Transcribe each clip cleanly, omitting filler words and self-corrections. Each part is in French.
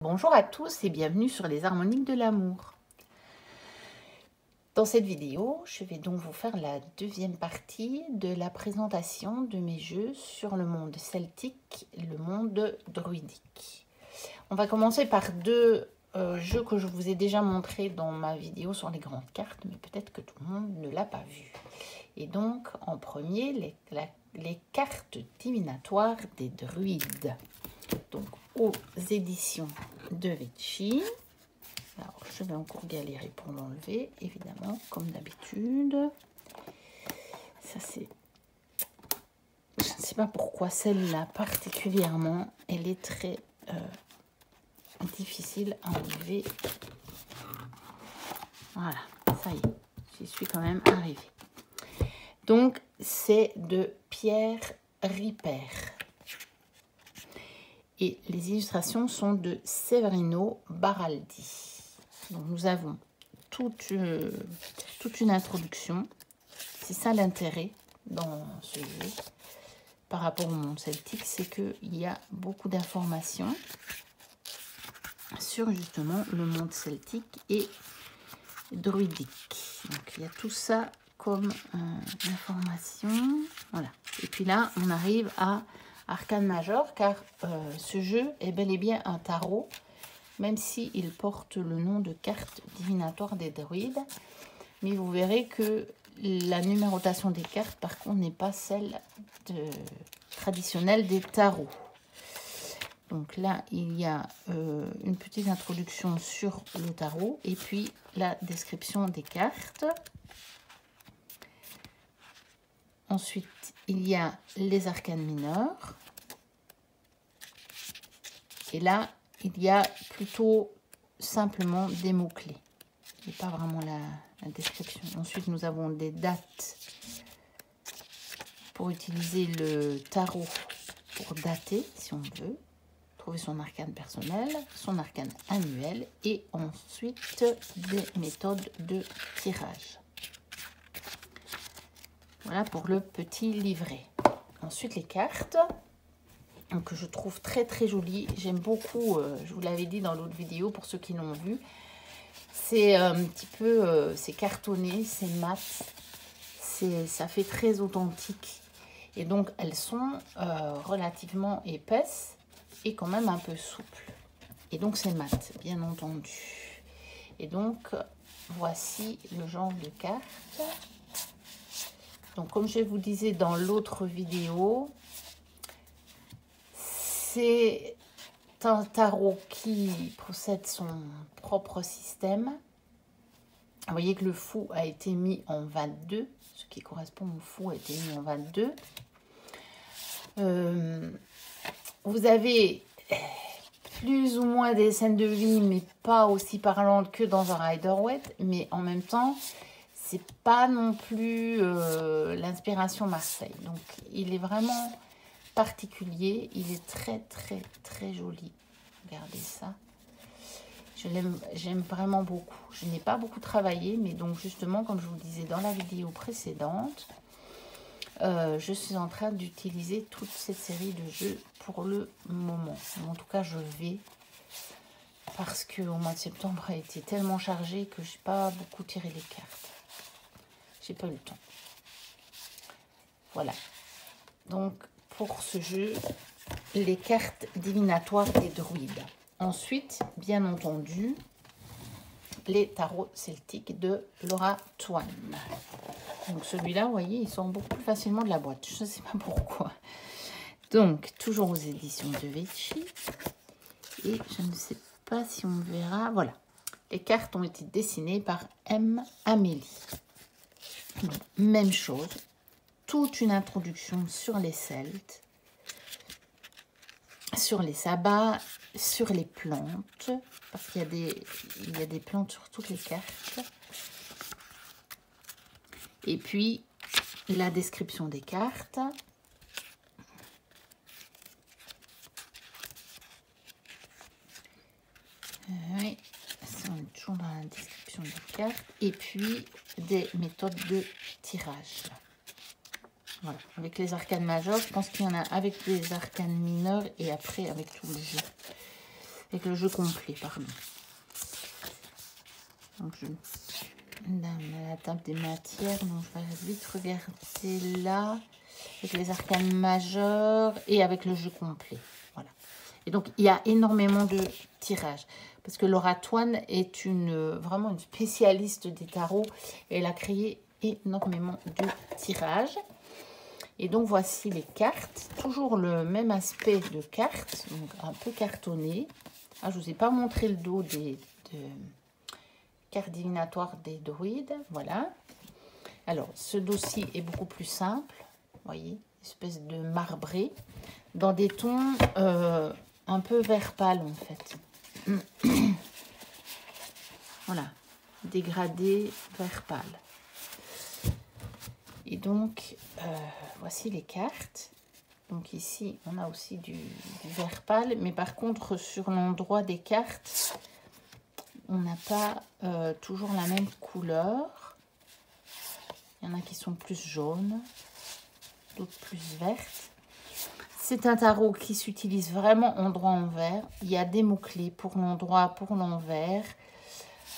Bonjour à tous et bienvenue sur les harmoniques de l'amour. Dans cette vidéo, je vais donc vous faire la deuxième partie de la présentation de mes jeux sur le monde celtique et le monde druidique. On va commencer par deux jeux que je vous ai déjà montrés dans ma vidéo sur les grandes cartes, mais peut-être que tout le monde ne l'a pas vu. Et donc, en premier, les cartes divinatoires des druides. Donc, aux éditions de Vecchi. Alors, je vais encore galérer pour l'enlever, évidemment, comme d'habitude. Ça, c'est... Je ne sais pas pourquoi celle-là, particulièrement, elle est très difficile à enlever. Voilà, ça y est, j'y suis quand même arrivée. Donc, c'est de Pierre Ripper. Et les illustrations sont de Severino Baraldi. Donc nous avons toute une introduction. C'est ça l'intérêt dans ce jeu par rapport au monde celtique, c'est qu'il y a beaucoup d'informations sur justement le monde celtique et druidique. Donc il y a tout ça comme information. Voilà. Et puis là, on arrive à Arcane Major, car ce jeu est bel et bien un tarot, même s'il porte le nom de carte divinatoire des druides. Mais vous verrez que la numérotation des cartes, par contre, n'est pas celle traditionnelle des tarots. Donc là, il y a une petite introduction sur le tarot et puis la description des cartes. Ensuite, il y a les arcanes mineurs. Et là, il y a plutôt simplement des mots-clés. Et pas vraiment la description. Ensuite, nous avons des dates pour utiliser le tarot pour dater, si on veut. Trouver son arcane personnel, son arcane annuel. Et ensuite, des méthodes de tirage. Voilà pour le petit livret. Ensuite, les cartes, que je trouve très très jolies. J'aime beaucoup, je vous l'avais dit dans l'autre vidéo pour ceux qui l'ont vu. C'est un petit peu, c'est cartonné, c'est mat. Ça fait très authentique. Et donc, elles sont relativement épaisses et quand même un peu souples. Et donc, c'est mat, bien entendu. Et donc, voici le genre de cartes. Donc, comme je vous disais dans l'autre vidéo, c'est un tarot qui possède son propre système. Vous voyez que le fou a été mis en 22. Ce qui correspond au fou a été mis en 22. Vous avez plus ou moins des scènes de vie, mais pas aussi parlantes que dans un Rider-Waite. Mais en même temps, c'est pas non plus l'inspiration Marseille. Donc, il est vraiment particulier. Il est très, très, très joli. Regardez ça. J'aime vraiment beaucoup. Je n'ai pas beaucoup travaillé, mais donc justement, comme je vous le disais dans la vidéo précédente, je suis en train d'utiliser toute cette série de jeux pour le moment. En tout cas, je vais, parce qu'au mois de septembre a été tellement chargé que je n'ai pas beaucoup tiré les cartes. J'ai pas eu le temps. Voilà. Donc, pour ce jeu, les cartes divinatoires des druides. Ensuite, bien entendu, les tarots celtiques de Laura Twan. Donc celui-là, vous voyez, il sort beaucoup plus facilement de la boîte. Je ne sais pas pourquoi. Donc, toujours aux éditions de Vecchi. Et je ne sais pas si on verra. Voilà. Les cartes ont été dessinées par M. Amélie. Donc, même chose. Toute une introduction sur les Celtes, sur les sabbats, sur les plantes, parce qu'il y a des plantes sur toutes les cartes. Et puis, la description des cartes. Oui, ça, on est toujours dans la description des cartes. Et puis, des méthodes de tirage. Voilà, avec les arcanes majeures, je pense qu'il y en a avec les arcanes mineures et après avec tout le jeu. avec le jeu complet, pardon. Donc, la table des matières, donc je vais vite regarder là, avec les arcanes majeures et avec le jeu complet. Voilà. Et donc, il y a énormément de tirages. Parce que Laura Toine est vraiment une spécialiste des tarots. Et elle a créé énormément de tirages. Et donc, voici les cartes. Toujours le même aspect de cartes, donc un peu cartonné. Ah, je ne vous ai pas montré le dos des cartes divinatoires des druides. Voilà. Alors, ce dossier est beaucoup plus simple. Vous voyez, espèce de marbré. Dans des tons un peu vert pâle, en fait. Voilà. Dégradé vert pâle. Et donc, voici les cartes. Donc ici, on a aussi du vert pâle. Mais par contre, sur l'endroit des cartes, on n'a pas toujours la même couleur. Il y en a qui sont plus jaunes, d'autres plus vertes. C'est un tarot qui s'utilise vraiment endroit-envers. Il y a des mots-clés pour l'endroit, pour l'envers.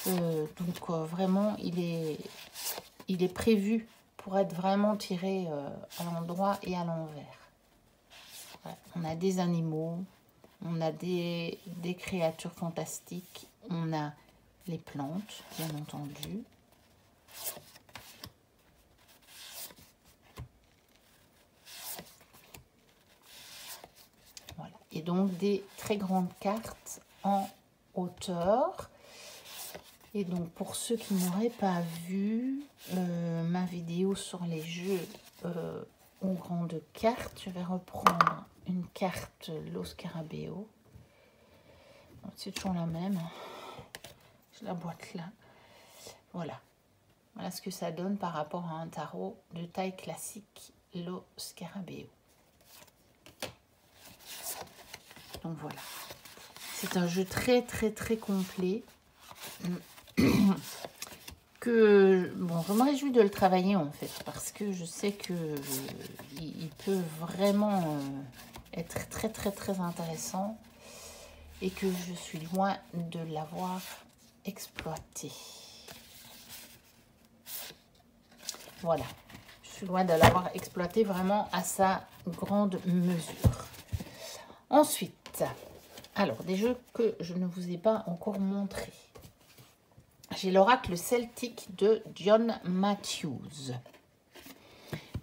Donc vraiment, il est prévu pour être vraiment tiré à l'endroit et à l'envers. Ouais, on a des animaux, on a des créatures fantastiques, on a les plantes, bien entendu. Voilà. Et donc des très grandes cartes en hauteur. Et donc, pour ceux qui n'auraient pas vu ma vidéo sur les jeux aux grandes cartes, je vais reprendre une carte Lo Scarabeo. C'est toujours la même. J'ai la boîte là. Voilà. Voilà ce que ça donne par rapport à un tarot de taille classique Lo Scarabeo. Donc voilà. C'est un jeu très très très complet. Que bon, je me réjouis de le travailler en fait, parce que je sais que il peut vraiment être très très très intéressant et que je suis loin de l'avoir exploité. Voilà, je suis loin de l'avoir exploité vraiment à sa grande mesure. Ensuite, alors des jeux que je ne vous ai pas encore montrés. J'ai l'oracle celtique de John Matthews.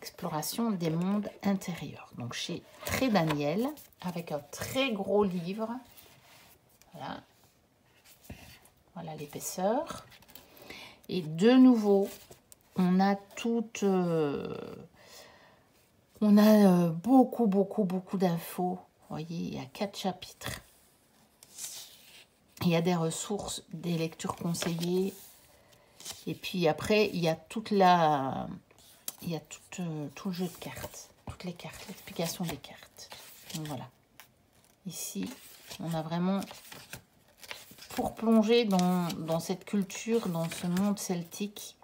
Exploration des mondes intérieurs. Donc chez Très Daniel, avec un très gros livre. Voilà. Voilà l'épaisseur. Et de nouveau, on a beaucoup d'infos. Vous voyez, il y a 4 chapitres. Il y a des ressources, des lectures conseillées. Et puis après, il y a tout le jeu de cartes. Toutes les cartes, l'explication des cartes. Donc voilà. Ici, on a vraiment, pour plonger dans cette culture, dans ce monde celtique,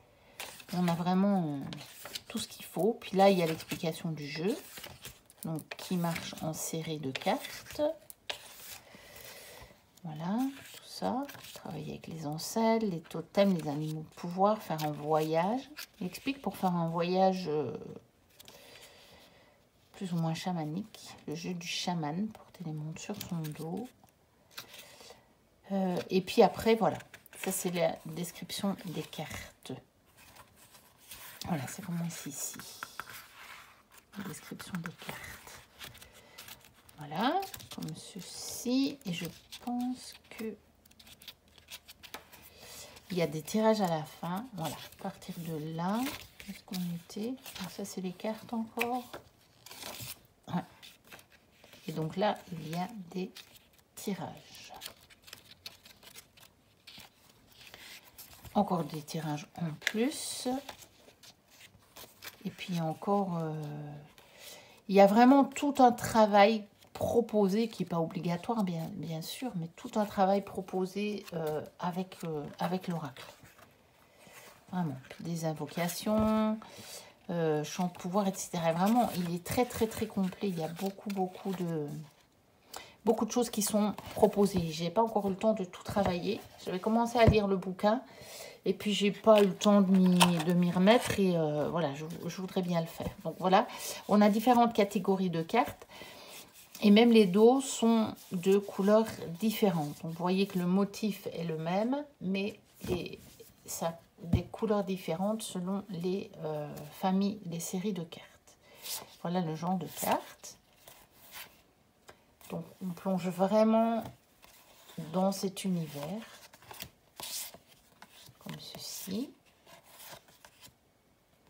on a vraiment tout ce qu'il faut. Puis là, il y a l'explication du jeu. Donc, qui marche en série de cartes. Voilà. Ça, travailler avec les ancêtres, les totems, les animaux de pouvoir, faire un voyage. Il explique pour faire un voyage plus ou moins chamanique, le jeu du chaman, porter les montres sur son dos. Et puis après, voilà, ça c'est la description des cartes. Voilà, ça commence ici. La description des cartes. Voilà, comme ceci. Et je pense que il y a des tirages à la fin. Voilà, à partir de là, où est-ce qu'on était? Alors ça, c'est les cartes encore. Ouais. Et donc là, il y a des tirages. Encore des tirages en plus. Et puis encore, il y a vraiment tout un travail proposé, qui n'est pas obligatoire bien sûr, mais tout un travail proposé avec l'oracle. Vraiment, des invocations, champ de pouvoir, etc. Vraiment, il est très très très complet. Il y a beaucoup beaucoup de choses qui sont proposées. J'ai pas encore eu le temps de tout travailler. J'avais commencé à lire le bouquin et puis j'ai pas eu le temps de m'y remettre et voilà, je voudrais bien le faire. Donc voilà, on a différentes catégories de cartes et même les dos sont de couleurs différentes. Donc vous voyez que le motif est le même, mais ça des couleurs différentes selon les familles, les séries de cartes. Voilà le genre de cartes. Donc on plonge vraiment dans cet univers, comme ceci.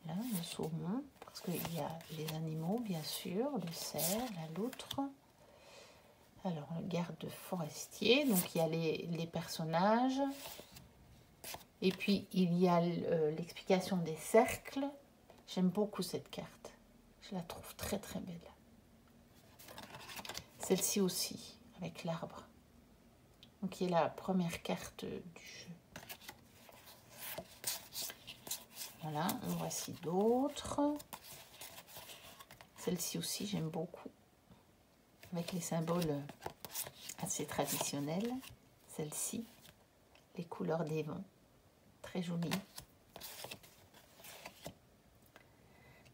Là, le saumon, parce qu'il y a les animaux, bien sûr, le cerf, la loutre. Alors, le garde forestier, donc il y a les personnages. Et puis, il y a l'explication des cercles. J'aime beaucoup cette carte. Je la trouve très, très belle. Celle-ci aussi, avec l'arbre. Donc, qui est la première carte du jeu. Voilà, en voici d'autres. Celle-ci aussi, j'aime beaucoup. Avec les symboles assez traditionnels. Celle-ci, les couleurs des vents. Très jolie.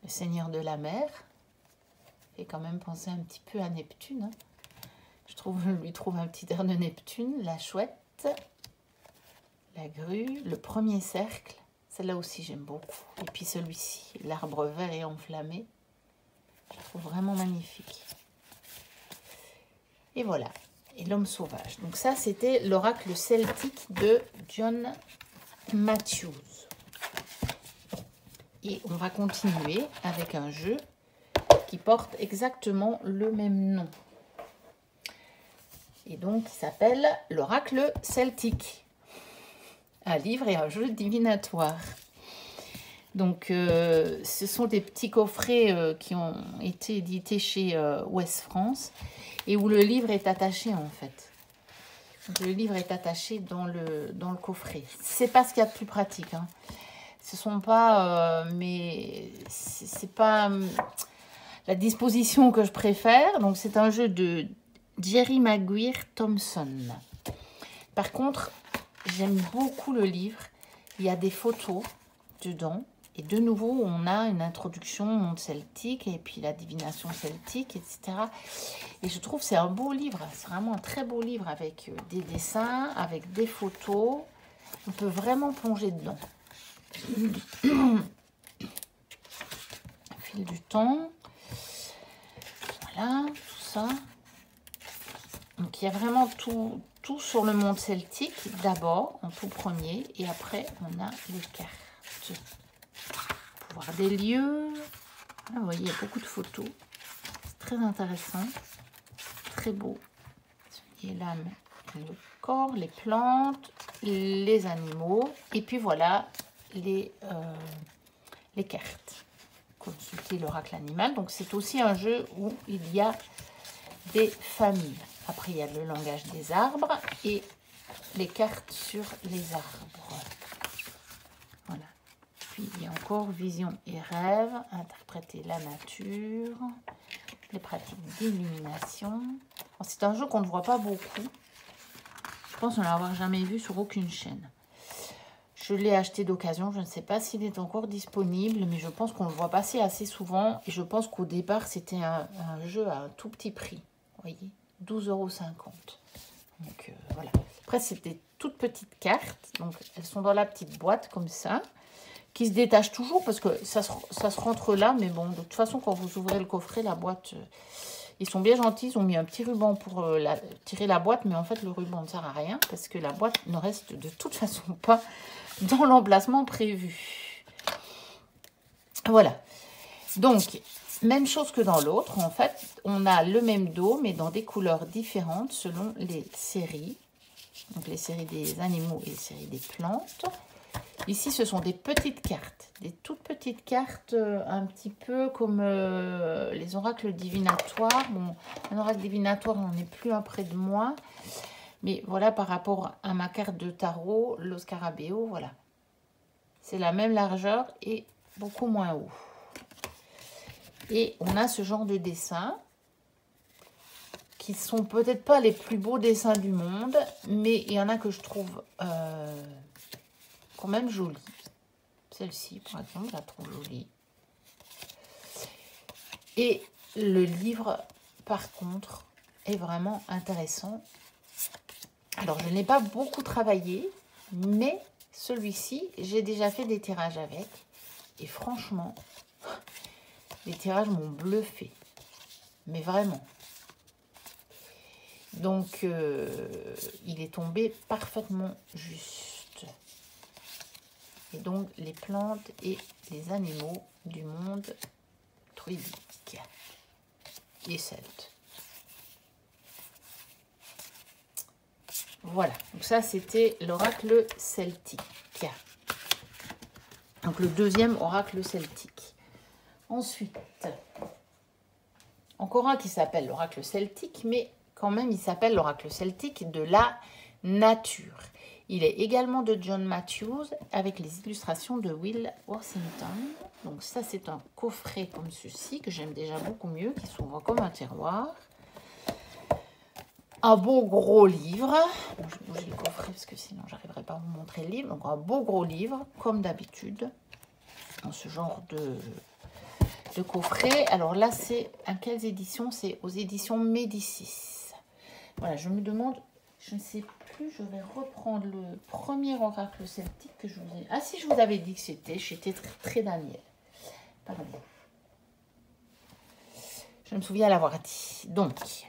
Le Seigneur de la mer. Fait quand même penser un petit peu à Neptune. Hein. Je lui trouve un petit air de Neptune. La chouette. La grue. Le premier cercle. Celle-là aussi, j'aime beaucoup. Et puis celui-ci, l'arbre vert et enflammé. Je trouve vraiment magnifique. Et voilà. Et l'homme sauvage. Donc ça, c'était l'oracle celtique de John Matthews. Et on va continuer avec un jeu qui porte exactement le même nom. Et donc, il s'appelle l'oracle celtique. Un livre et un jeu divinatoire. Donc, ce sont des petits coffrets qui ont été édités chez Ouest France et où le livre est attaché en fait. Donc, le livre est attaché dans le coffret. C'est pas ce qu'il y a de plus pratique. Hein. Ce sont pas, mais c'est pas la disposition que je préfère. Donc, c'est un jeu de Jerry Maguire Thompson. Par contre, j'aime beaucoup le livre. Il y a des photos dedans. Et de nouveau, on a une introduction au monde celtique et puis la divination celtique, etc. Et je trouve que c'est un beau livre. C'est vraiment un très beau livre avec des dessins, avec des photos. On peut vraiment plonger dedans. Au fil du temps. Voilà, tout ça. Donc, il y a vraiment tout sur le monde celtique, d'abord, en tout premier. Et après, on a les cartes. Voir des lieux. Là, vous voyez, il y a beaucoup de photos. C'est très intéressant. Très beau. Et là, le corps, les plantes, les animaux. Et puis voilà, les cartes. Consulter l'oracle animal. Donc, c'est aussi un jeu où il y a des familles. Après, il y a le langage des arbres et les cartes sur les arbres. Voilà. Puis, il y a encore vision et rêve, interpréter la nature, les pratiques d'illumination. C'est un jeu qu'on ne voit pas beaucoup. Je pense ne l'avoir jamais vu sur aucune chaîne. Je l'ai acheté d'occasion. Je ne sais pas s'il est encore disponible, mais je pense qu'on le voit passer assez souvent. Et je pense qu'au départ, c'était un jeu à un tout petit prix. Vous voyez, 12,50 €. Donc, voilà. Après, c'est des toutes petites cartes. Donc, elles sont dans la petite boîte, comme ça, qui se détachent toujours parce que ça se rentre là. Mais bon, de toute façon, quand vous ouvrez le coffret, la boîte... ils sont bien gentils. Ils ont mis un petit ruban pour tirer la boîte. Mais en fait, le ruban ne sert à rien parce que la boîte ne reste de toute façon pas dans l'emplacement prévu. Voilà. Donc... même chose que dans l'autre, en fait, on a le même dos, mais dans des couleurs différentes selon les séries. Donc, les séries des animaux et les séries des plantes. Ici, ce sont des petites cartes, des toutes petites cartes, un petit peu comme les oracles divinatoires. Bon, un oracle divinatoire, on n'en est plus un près de moi. Mais voilà, par rapport à ma carte de tarot, le scarabéo, voilà. C'est la même largeur et beaucoup moins haut. Et on a ce genre de dessin qui sont peut-être pas les plus beaux dessins du monde, mais il y en a que je trouve quand même jolies. Celle-ci, par exemple, je la trouve jolie. Et le livre, par contre, est vraiment intéressant. Alors, je n'ai pas beaucoup travaillé, mais celui-ci, j'ai déjà fait des tirages avec. Et franchement, les tirages m'ont bluffé. Mais vraiment. Donc, il est tombé parfaitement juste. Et donc, les plantes et les animaux du monde druidique et celte. Voilà, donc ça c'était l'oracle celtique. Donc le deuxième oracle celtique. Ensuite, encore un qui s'appelle l'oracle celtique, mais quand même il s'appelle l'oracle celtique de la nature. Il est également de John Matthews avec les illustrations de Will Worthington. Donc ça c'est un coffret comme ceci que j'aime déjà beaucoup mieux, qui s'ouvre comme un tiroir. Un beau gros livre. Bon, je vais bouger le coffret parce que sinon j'arriverai pas à vous montrer le livre. Donc un beau gros livre, comme d'habitude, dans ce genre de coffret. Alors là, c'est à quelles éditions? C'est aux éditions Médicis. Voilà, je me demande, je ne sais plus, je vais reprendre le premier oracle celtique que je vous ai... Ah si, je vous avais dit que c'était très Daniel. Pardon. Je me souviens l'avoir dit. Donc...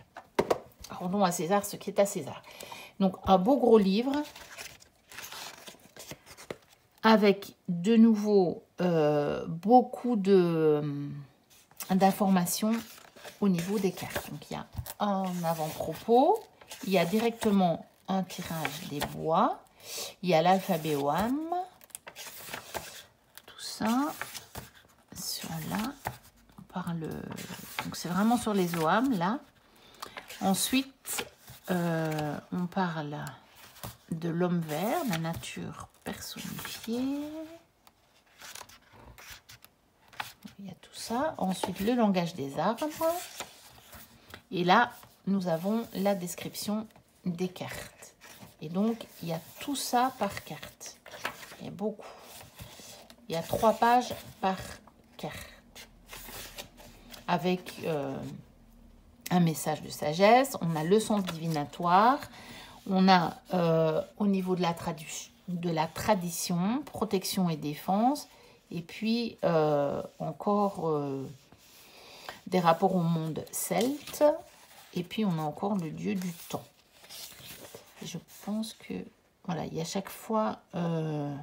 rendons à César ce qui est à César. Donc, un beau gros livre avec de nouveau beaucoup d'informations au niveau des cartes. Donc, il y a un avant-propos, il y a directement un tirage des bois, il y a l'alphabet OAM, tout ça, sur là, on parle, donc c'est vraiment sur les OAM là. Ensuite, on parle de l'homme vert, la nature personnifiée. Il y a tout ça. Ensuite, le langage des arbres. Et là, nous avons la description des cartes. Et donc, il y a tout ça par carte. Il y a beaucoup. Il y a 3 pages par carte. Avec... un message de sagesse, on a leçon divinatoire, on a au niveau de la tradition, protection et défense, et puis encore des rapports au monde celte, et puis on a encore le dieu du temps. Et je pense que, voilà, il y a chaque fois un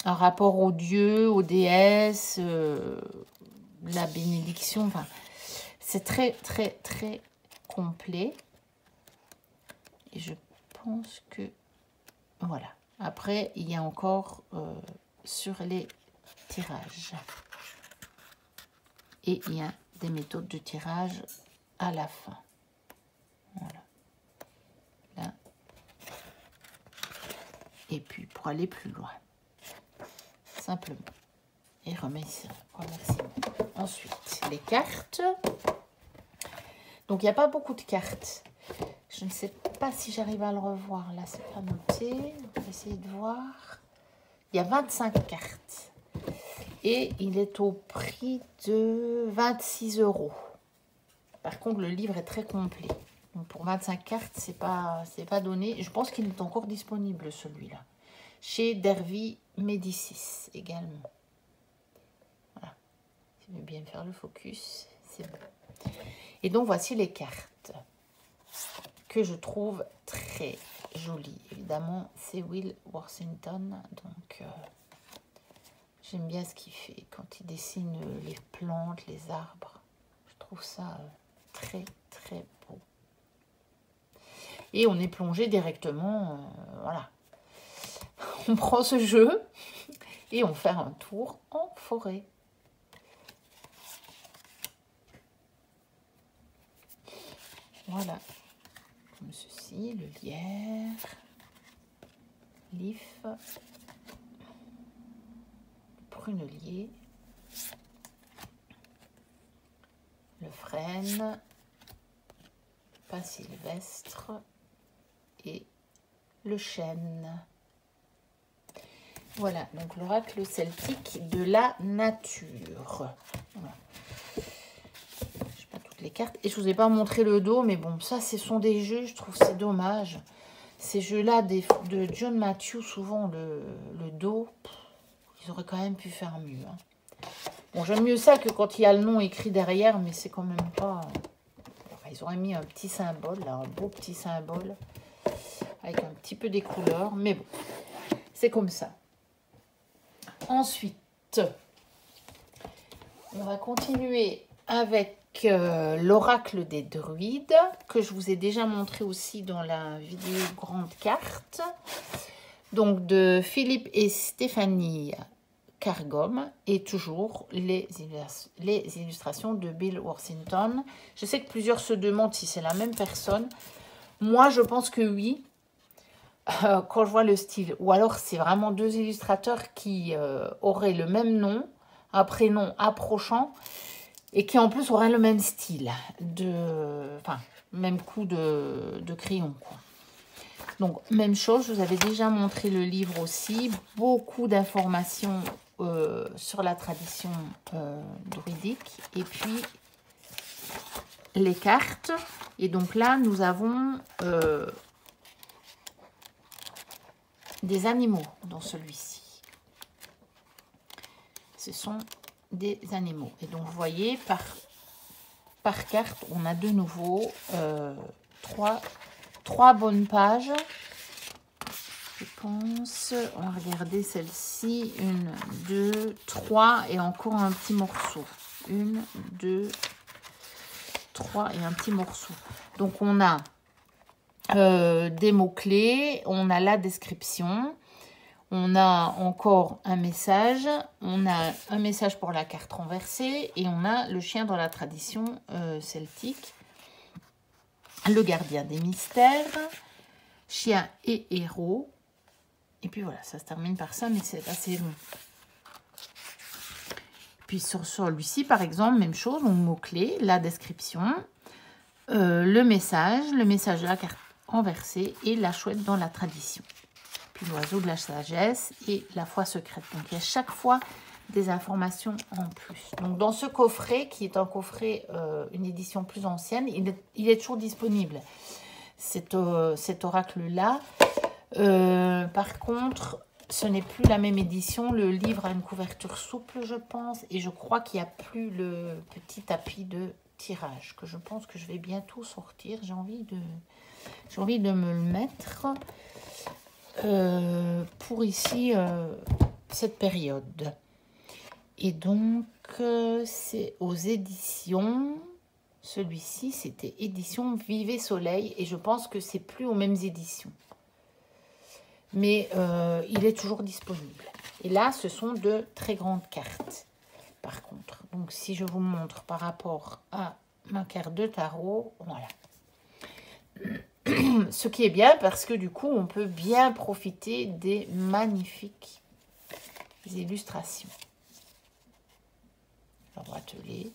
rapport aux dieux, aux déesses, la bénédiction, enfin... C'est très, très, très complet. Et je pense que... Voilà. Après, il y a encore sur les tirages. Et il y a des méthodes de tirage à la fin. Voilà. Là. Et puis, pour aller plus loin. Simplement. Et remerciement. Ensuite, les cartes. Donc, il n'y a pas beaucoup de cartes. Je ne sais pas si j'arrive à le revoir. Là, c'est pas noté. On va essayer de voir. Il y a 25 cartes. Et il est au prix de 26 €. Par contre, le livre est très complet. Donc, pour 25 cartes, c'est pas donné. Je pense qu'il est encore disponible, celui-là. Chez Dervy Médicis également. Voilà. Si je veux bien faire le focus, c'est bon. Et donc, voici les cartes que je trouve très jolies. Évidemment, c'est Will Worthington. Donc, j'aime bien ce qu'il fait quand il dessine les plantes, les arbres. Je trouve ça très, très beau. Et on est plongé directement, voilà. On prend ce jeu et on fait un tour en forêt. Voilà, comme ceci, le lierre, l'if, le prunelier, le frêne, le pas Sylvestre. Et le chêne. Voilà, donc l'oracle celtique de la nature. Voilà. Je sais pas toutes les cartes. Et je vous ai pas montré le dos, mais bon, ça, ce sont des jeux, je trouve c'est dommage. Ces jeux-là de John Matthew, souvent le dos, ils auraient quand même pu faire mieux. Hein. Bon, j'aime mieux ça que quand il y a le nom écrit derrière, mais c'est quand même pas... Enfin, ils auraient mis un petit symbole, là, un beau petit symbole, avec un petit peu des couleurs, mais bon, c'est comme ça. Ensuite, on va continuer avec l'oracle des druides, que je vous ai déjà montré aussi dans la vidéo grande carte. Donc de Philippe et Stéphanie Cargom, et toujours les illustrations de Bill Worthington. Je sais que plusieurs se demandent si c'est la même personne. Moi, je pense que oui. Quand je vois le style, ou alors c'est vraiment deux illustrateurs qui auraient le même nom, un prénom approchant, et qui en plus auraient le même style, enfin, même coup de crayon, quoi. Donc, même chose, je vous avais déjà montré le livre aussi, beaucoup d'informations sur la tradition druidique, et puis les cartes. Et donc là, nous avons... des animaux dans celui-ci. Ce sont des animaux. Et donc, vous voyez, par carte, on a de nouveau trois bonnes pages. Je pense, on va regarder celle-ci. 1, 2, 3 et encore un petit morceau. 1, 2, 3 et un petit morceau. Donc, on a... des mots-clés, on a la description, on a encore un message, on a un message pour la carte renversée et on a le chien dans la tradition celtique, le gardien des mystères, chien et héros. Et puis voilà, ça se termine par ça, mais c'est assez long. Puis sur celui-ci, par exemple, même chose, on mots-clés, la description, le message de la carte renversée et la chouette dans la tradition. Puis l'oiseau de la sagesse et la foi secrète. Donc il y a chaque fois des informations en plus. Donc dans ce coffret, qui est un coffret, une édition plus ancienne, il est toujours disponible. Cet oracle-là. Par contre, ce n'est plus la même édition. Le livre a une couverture souple, je pense. Et je crois qu'il n'y a plus le petit tapis de tirage, que je pense que je vais bientôt sortir. J'ai envie de me le mettre pour ici, cette période. Et donc, c'est aux éditions... Celui-ci, c'était édition Vivet Soleil. Et je pense que c'est plus aux mêmes éditions. Mais il est toujours disponible. Et là, ce sont de très grandes cartes, par contre. Donc, si je vous montre par rapport à ma carte de tarot, voilà. Ce qui est bien parce que du coup, on peut bien profiter des magnifiques illustrations. Le ratelet,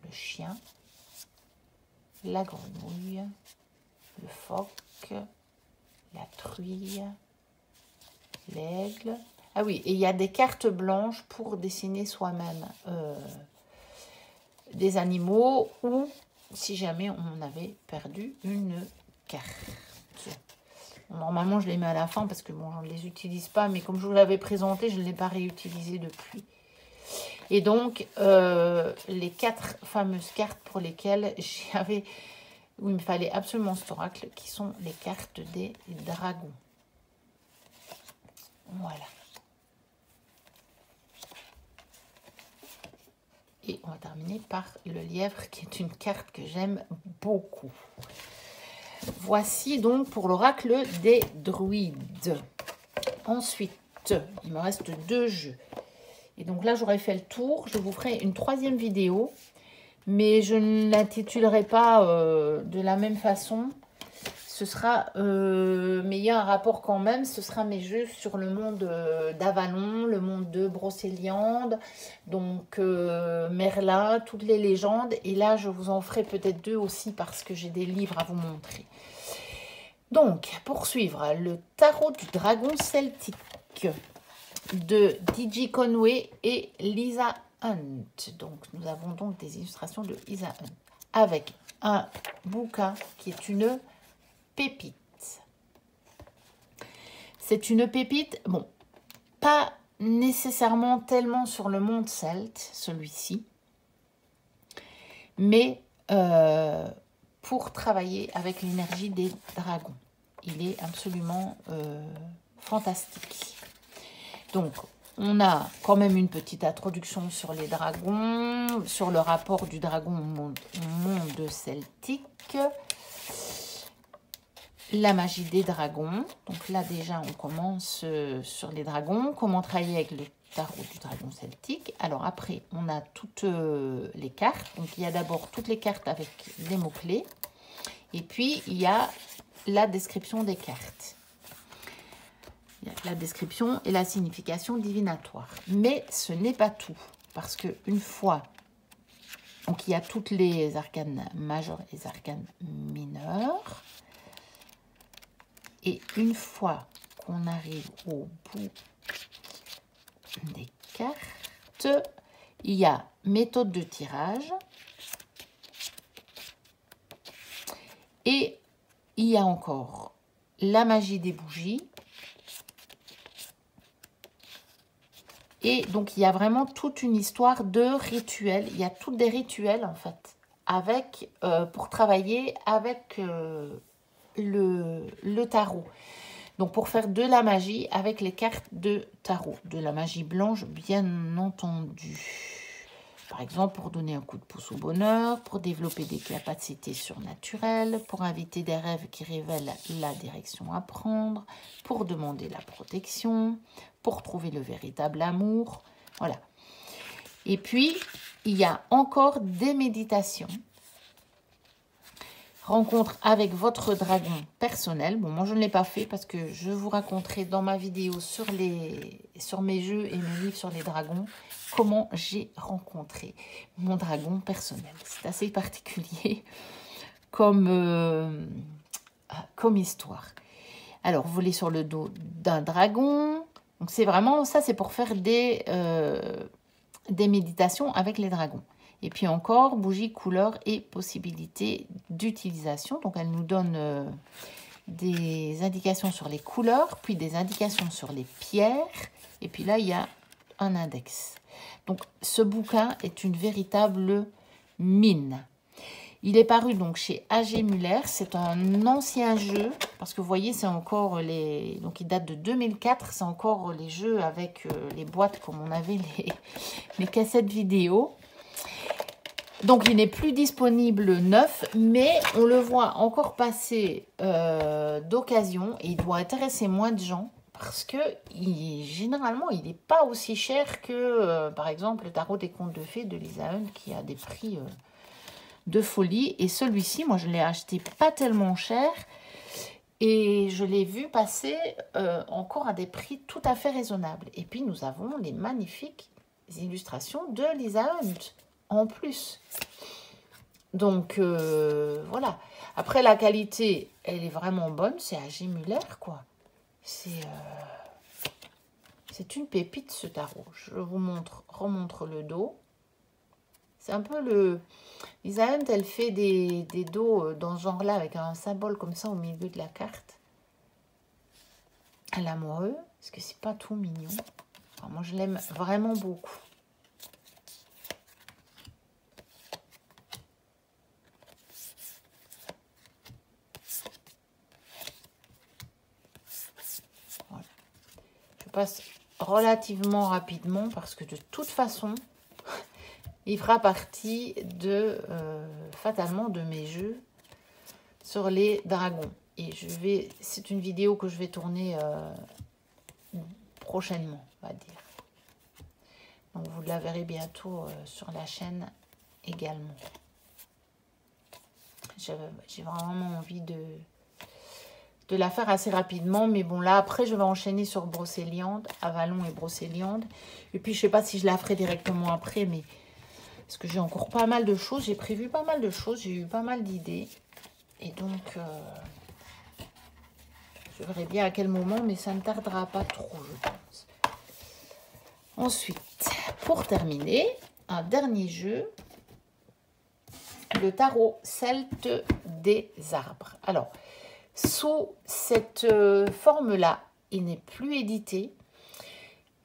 le chien, la grenouille, le phoque, la truie, l'aigle. Ah oui, et il y a des cartes blanches pour dessiner soi-même des animaux ou si jamais on avait perdu une carte. Normalement, je les mets à la fin parce que bon, je ne les utilise pas, mais comme je vous l'avais présenté, je ne l'ai pas réutilisé depuis. Et donc, les 4 fameuses cartes pour lesquelles où il me fallait absolument cet oracle, qui sont les cartes des dragons. Voilà. Et on va terminer par le lièvre, qui est une carte que j'aime beaucoup. Voici donc pour l'oracle des druides. Ensuite, il me reste 2 jeux. Et donc là, j'aurais fait le tour. Je vous ferai une 3e vidéo. Mais je ne l'intitulerai pas de la même façon. ce sera, mais il y a un rapport quand même, ce sera mes jeux sur le monde d'Avalon, le monde de Brocéliande, donc Merlin, toutes les légendes. Et là, je vous en ferai peut-être 2 aussi parce que j'ai des livres à vous montrer. Donc, pour suivre, le tarot du dragon celtique de D.J. Conway et Lisa Hunt. Donc, nous avons donc des illustrations de Lisa Hunt avec un bouquin qui est une pépite. C'est une pépite, bon, pas nécessairement tellement sur le monde celte, celui-ci, mais pour travailler avec l'énergie des dragons. Il est absolument fantastique. Donc, on a quand même une petite introduction sur les dragons, sur le rapport du dragon au monde celtique, la magie des dragons. Donc là, déjà, on commence sur les dragons. Comment travailler avec le tarot du dragon celtique. Alors après, on a toutes les cartes. Donc, il y a d'abord toutes les cartes avec les mots-clés. Et puis, il y a la description des cartes. Il y a la description et la signification divinatoire. Mais ce n'est pas tout. Parce qu'une fois... Donc, il y a toutes les arcanes majeures et les arcanes mineures. Et une fois qu'on arrive au bout des cartes, il y a méthode de tirage. Et il y a encore la magie des bougies. Et donc, il y a vraiment toute une histoire de rituels. Il y a toutes des rituels, en fait, avec, pour travailler avec le tarot. Donc, pour faire de la magie avec les cartes de tarot. De la magie blanche, bien entendu. Par exemple, pour donner un coup de pouce au bonheur, pour développer des capacités surnaturelles, pour inviter des rêves qui révèlent la direction à prendre, pour demander la protection, pour trouver le véritable amour. Voilà. Et puis, il y a encore des méditations. Rencontre avec votre dragon personnel. Bon, moi, je ne l'ai pas fait parce que je vous raconterai dans ma vidéo sur mes jeux et mes livres sur les dragons comment j'ai rencontré mon dragon personnel. C'est assez particulier comme histoire. Alors, voler sur le dos d'un dragon. Donc, c'est vraiment ça, c'est pour faire des méditations avec les dragons. Et puis encore, bougies, couleurs et possibilités d'utilisation. Donc, elle nous donne des indications sur les couleurs, puis des indications sur les pierres. Et puis là, il y a un index. Donc, ce bouquin est une véritable mine. Il est paru donc chez A.G. Muller. C'est un ancien jeu, parce que vous voyez, c'est encore les... Donc, il date de 2004. C'est encore les jeux avec les boîtes, comme on avait les cassettes vidéo. Donc, il n'est plus disponible neuf, mais on le voit encore passer d'occasion. Et il doit intéresser moins de gens parce que généralement, il n'est pas aussi cher que, par exemple, le tarot des contes de fées de Lisa Hunt qui a des prix de folie. Et celui-ci, moi, je l'ai acheté pas tellement cher et je l'ai vu passer encore à des prix tout à fait raisonnables. Et puis, nous avons les magnifiques illustrations de Lisa Hunt. En plus. Donc, voilà. Après, la qualité, elle est vraiment bonne. C'est A.G. Muller, quoi. C'est une pépite, ce tarot. Je vous remontre le dos. C'est un peu le... Lisa Hunt, elle fait des dos dans ce genre-là, avec un symbole comme ça au milieu de la carte. À l'amoureux. Parce que c'est pas tout mignon. Enfin, moi, je l'aime vraiment beaucoup. Passe relativement rapidement parce que de toute façon il fera partie de fatalement de mes jeux sur les dragons et c'est une vidéo que je vais tourner prochainement, on va dire. Donc vous la verrez bientôt sur la chaîne également. J'ai vraiment envie de la faire assez rapidement. Mais bon, là, après, je vais enchaîner sur Brocéliande, Avalon et Brocéliande. Et puis, je sais pas si je la ferai directement après, mais parce que j'ai encore pas mal de choses. J'ai prévu pas mal de choses. J'ai eu pas mal d'idées. Et donc, je verrai bien à quel moment, mais ça ne tardera pas trop, je pense. Ensuite, pour terminer, un dernier jeu, le tarot celte des arbres. Alors, sous cette forme-là, il n'est plus édité.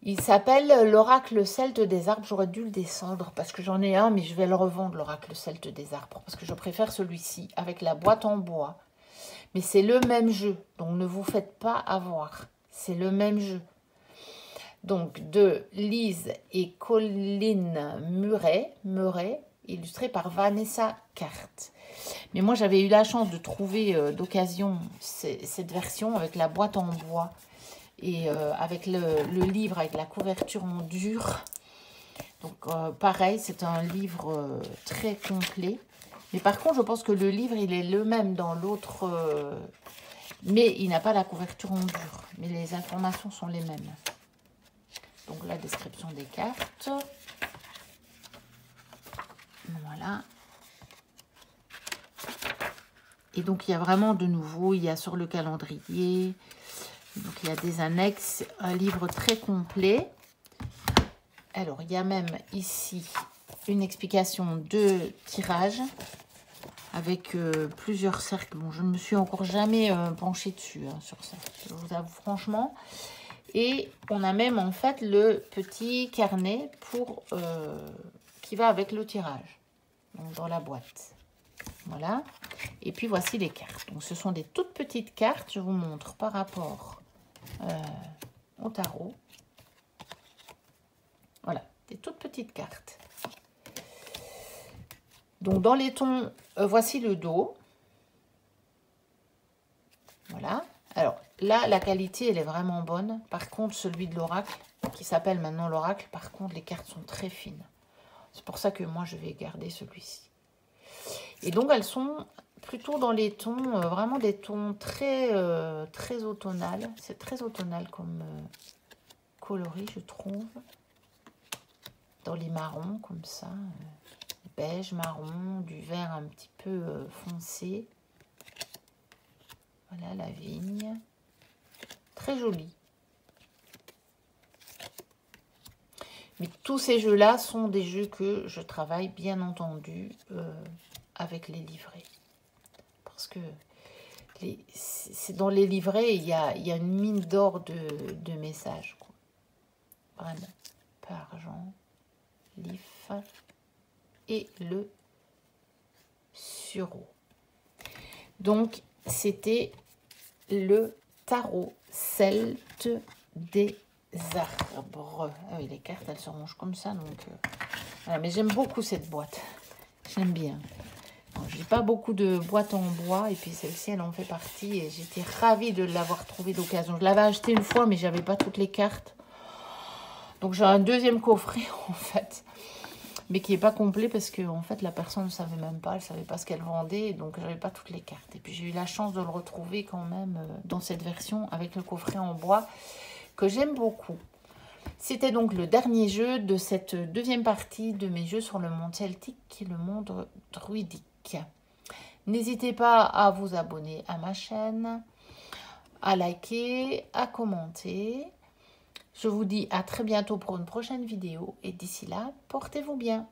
Il s'appelle l'oracle celte des arbres. J'aurais dû le descendre parce que j'en ai un, mais je vais le revendre, l'oracle celte des arbres, parce que je préfère celui-ci avec la boîte en bois. Mais c'est le même jeu, donc ne vous faites pas avoir. C'est le même jeu. Donc, de Lise et Colline Murray, illustré par Vanessa Carte. Mais moi, j'avais eu la chance de trouver d'occasion cette version avec la boîte en bois et avec le livre, avec la couverture en dur. Donc, pareil, c'est un livre très complet. Mais par contre, je pense que le livre, il est le même dans l'autre, mais il n'a pas la couverture en dur. Mais les informations sont les mêmes. Donc, la description des cartes. Voilà. Et donc, il y a vraiment de nouveau, il y a sur le calendrier, donc il y a des annexes, un livre très complet. Alors, il y a même ici une explication de tirage avec plusieurs cercles. Bon, je ne me suis encore jamais penchée dessus sur ça, je vous avoue franchement. Et on a même en fait le petit carnet pour qui va avec le tirage, donc dans la boîte. Voilà. Et puis voici les cartes. Donc ce sont des toutes petites cartes. Je vous montre par rapport au tarot. Voilà, des toutes petites cartes. Donc dans les tons, voici le dos. Voilà. Alors là, la qualité, elle est vraiment bonne. Par contre, celui de l'oracle, qui s'appelle maintenant l'oracle, par contre, les cartes sont très fines. C'est pour ça que moi, je vais garder celui-ci. Et donc, elles sont plutôt dans les tons, vraiment des tons très, très automnales. C'est très automnal comme coloris, je trouve. Dans les marrons, comme ça. Beige, marron, du vert un petit peu foncé. Voilà, la vigne. Très joli. Mais tous ces jeux-là sont des jeux que je travaille, bien entendu, avec les livrets. Parce que dans les livrets, il y a une mine d'or de messages. Quoi. Vraiment. Par argent, l'if et le sureau. Donc, c'était le tarot celte des arbres. Ah oui, les cartes, elles se rangent comme ça. Donc, voilà. Mais j'aime beaucoup cette boîte. J'aime bien. J'ai pas beaucoup de boîtes en bois. Et puis, celle-ci, elle en fait partie. Et j'étais ravie de l'avoir trouvée d'occasion. Je l'avais acheté une fois, mais j'avais pas toutes les cartes. Donc, j'ai un deuxième coffret, en fait. Mais qui n'est pas complet parce que en fait, la personne ne savait même pas. Elle ne savait pas ce qu'elle vendait. Donc, je n'avais pas toutes les cartes. Et puis, j'ai eu la chance de le retrouver quand même dans cette version avec le coffret en bois que j'aime beaucoup. C'était donc le dernier jeu de cette deuxième partie de mes jeux sur le monde celtique et le monde druidique. N'hésitez pas à vous abonner à ma chaîne, à liker, à commenter. Je vous dis à très bientôt pour une prochaine vidéo. Et d'ici là, portez-vous bien.